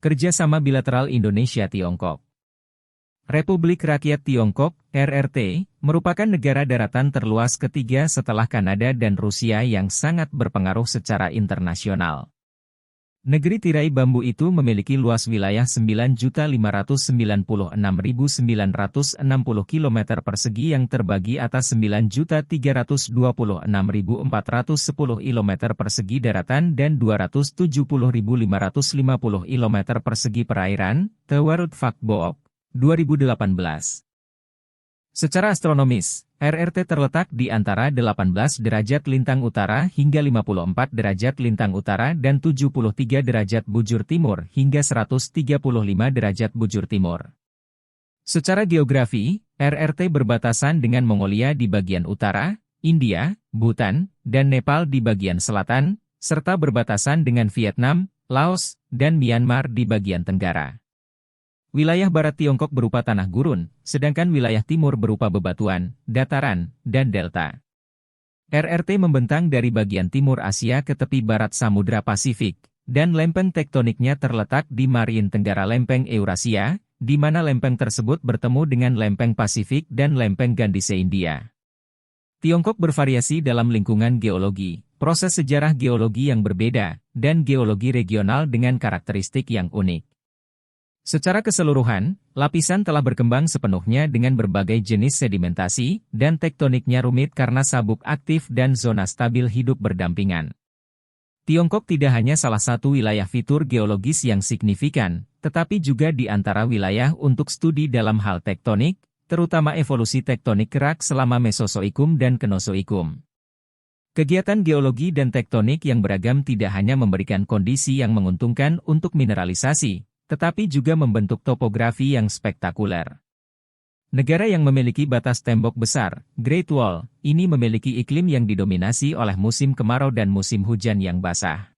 Kerjasama Bilateral Indonesia-Tiongkok. Republik Rakyat Tiongkok, RRT, merupakan negara daratan terluas ketiga setelah Kanada dan Rusia yang sangat berpengaruh secara internasional. Negeri tirai bambu itu memiliki luas wilayah 9.596.960 km persegi yang terbagi atas 9.326.410 km persegi daratan dan 270.550 km persegi perairan, The World Factbook, 2018. Secara astronomis, RRT terletak di antara 18 derajat lintang utara hingga 54 derajat lintang utara dan 73 derajat bujur timur hingga 135 derajat bujur timur. Secara geografi, RRT berbatasan dengan Mongolia di bagian utara, India, Bhutan, dan Nepal di bagian selatan, serta berbatasan dengan Vietnam, Laos, dan Myanmar di bagian tenggara. Wilayah barat Tiongkok berupa tanah gurun, sedangkan wilayah timur berupa bebatuan, dataran, dan delta. RRT membentang dari bagian timur Asia ke tepi barat Samudra Pasifik, dan lempeng tektoniknya terletak di Marine Tenggara Lempeng Eurasia, di mana lempeng tersebut bertemu dengan lempeng Pasifik dan lempeng Gandice India. Tiongkok bervariasi dalam lingkungan geologi, proses sejarah geologi yang berbeda, dan geologi regional dengan karakteristik yang unik. Secara keseluruhan, lapisan telah berkembang sepenuhnya dengan berbagai jenis sedimentasi, dan tektoniknya rumit karena sabuk aktif dan zona stabil hidup berdampingan. Tiongkok tidak hanya salah satu wilayah fitur geologis yang signifikan, tetapi juga di antara wilayah untuk studi dalam hal tektonik, terutama evolusi tektonik kerak selama Mesozoikum dan Kenozoikum. Kegiatan geologi dan tektonik yang beragam tidak hanya memberikan kondisi yang menguntungkan untuk mineralisasi, tetapi juga membentuk topografi yang spektakuler. Negara yang memiliki batas tembok besar, Great Wall, ini memiliki iklim yang didominasi oleh musim kemarau dan musim hujan yang basah.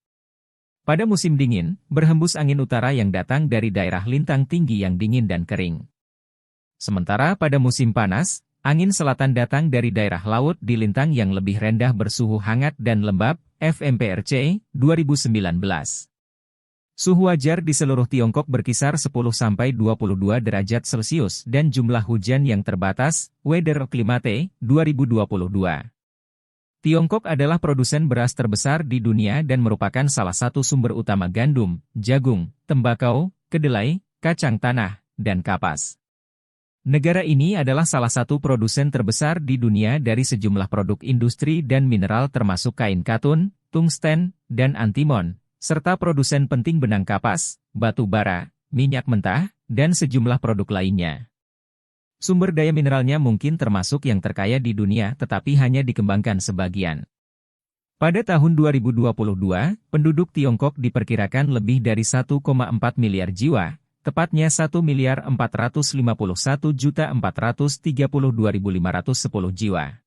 Pada musim dingin, berhembus angin utara yang datang dari daerah lintang tinggi yang dingin dan kering. Sementara pada musim panas, angin selatan datang dari daerah laut di lintang yang lebih rendah bersuhu hangat dan lembab, FMPRC, 2019. Suhu wajar di seluruh Tiongkok berkisar 10-22 derajat Celcius dan jumlah hujan yang terbatas, Weather Climate, 2022. Tiongkok adalah produsen beras terbesar di dunia dan merupakan salah satu sumber utama gandum, jagung, tembakau, kedelai, kacang tanah, dan kapas. Negara ini adalah salah satu produsen terbesar di dunia dari sejumlah produk industri dan mineral termasuk kain katun, tungsten, dan antimon, serta produsen penting benang kapas, batu bara, minyak mentah, dan sejumlah produk lainnya. Sumber daya mineralnya mungkin termasuk yang terkaya di dunia tetapi hanya dikembangkan sebagian. Pada tahun 2022, penduduk Tiongkok diperkirakan lebih dari 1,4 miliar jiwa, tepatnya 1.451.432.510 jiwa.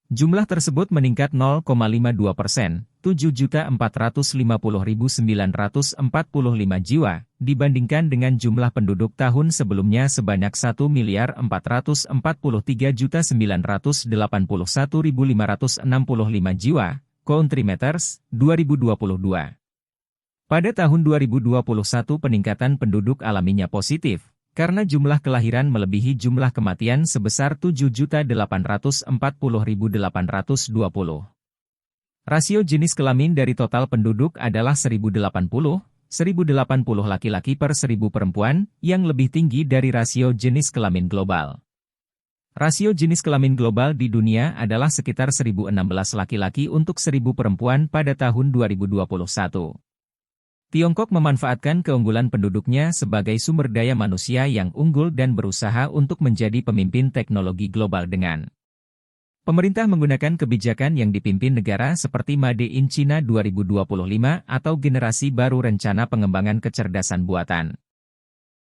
Jumlah tersebut meningkat 0,52%, 7.450.945 jiwa, dibandingkan dengan jumlah penduduk tahun sebelumnya sebanyak 1.443.981.565 jiwa, Countrymetres, 2022. Pada tahun 2021 peningkatan penduduk alaminya positif, karena jumlah kelahiran melebihi jumlah kematian sebesar 7.840.820. Rasio jenis kelamin dari total penduduk adalah 1080 laki-laki per 1000 perempuan, yang lebih tinggi dari rasio jenis kelamin global. Rasio jenis kelamin global di dunia adalah sekitar 1016 laki-laki untuk 1000 perempuan pada tahun 2021. Tiongkok memanfaatkan keunggulan penduduknya sebagai sumber daya manusia yang unggul dan berusaha untuk menjadi pemimpin teknologi global dengan pemerintah menggunakan kebijakan yang dipimpin negara seperti Made in China 2025 atau generasi baru rencana pengembangan kecerdasan buatan.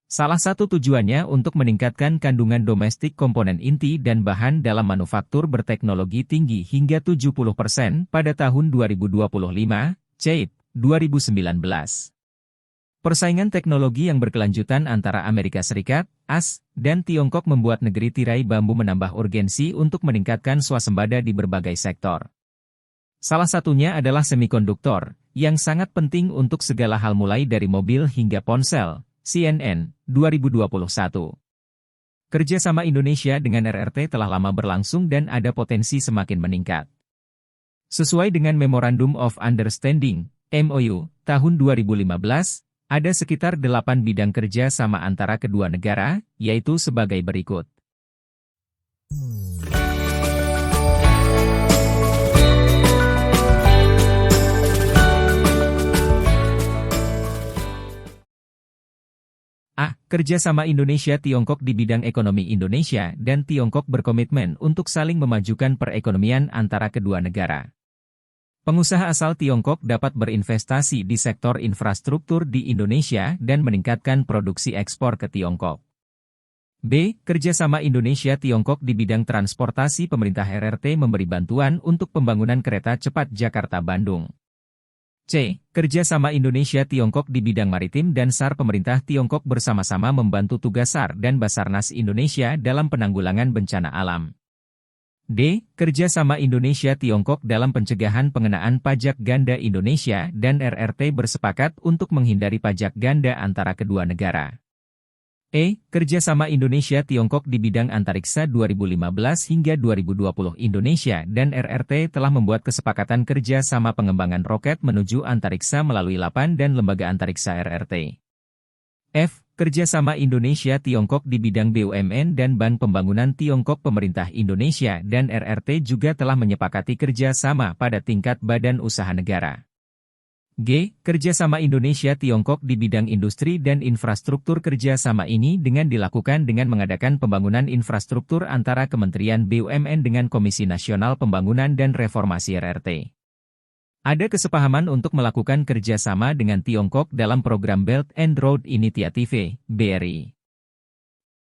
Salah satu tujuannya untuk meningkatkan kandungan domestik komponen inti dan bahan dalam manufaktur berteknologi tinggi hingga 70% pada tahun 2025, CHIP, 2019. Persaingan teknologi yang berkelanjutan antara Amerika Serikat, AS, dan Tiongkok membuat negeri tirai bambu menambah urgensi untuk meningkatkan swasembada di berbagai sektor. Salah satunya adalah semikonduktor, yang sangat penting untuk segala hal mulai dari mobil hingga ponsel, CNN, 2021. Kerjasama Indonesia dengan RRT telah lama berlangsung dan ada potensi semakin meningkat. Sesuai dengan Memorandum of Understanding, MOU, tahun 2015, ada sekitar 8 bidang kerja sama antara kedua negara, yaitu sebagai berikut. A. Kerjasama Indonesia-Tiongkok di bidang ekonomi. Indonesia dan Tiongkok berkomitmen untuk saling memajukan perekonomian antara kedua negara. Pengusaha asal Tiongkok dapat berinvestasi di sektor infrastruktur di Indonesia dan meningkatkan produksi ekspor ke Tiongkok. B. Kerjasama Indonesia-Tiongkok di bidang transportasi. Pemerintah RRT memberi bantuan untuk pembangunan kereta cepat Jakarta-Bandung. C. Kerjasama Indonesia-Tiongkok di bidang maritim dan SAR. Pemerintah Tiongkok bersama-sama membantu tugas SAR dan Basarnas Indonesia dalam penanggulangan bencana alam. D. Kerjasama Indonesia-Tiongkok dalam pencegahan pengenaan pajak ganda. Indonesia dan RRT bersepakat untuk menghindari pajak ganda antara kedua negara. E. Kerjasama Indonesia-Tiongkok di bidang antariksa. 2015 hingga 2020 Indonesia dan RRT telah membuat kesepakatan kerja sama pengembangan roket menuju antariksa melalui LAPAN dan Lembaga Antariksa RRT. F. Kerjasama Indonesia-Tiongkok di bidang BUMN dan Bank Pembangunan Tiongkok. Pemerintah Indonesia dan RRT juga telah menyepakati kerja sama pada tingkat badan usaha negara. G. Kerjasama Indonesia-Tiongkok di bidang industri dan infrastruktur. Kerjasama ini dengan dilakukan dengan mengadakan pembangunan infrastruktur antara Kementerian BUMN dengan Komisi Nasional Pembangunan dan Reformasi RRT. Ada kesepahaman untuk melakukan kerjasama dengan Tiongkok dalam program Belt and Road Initiative, BRI.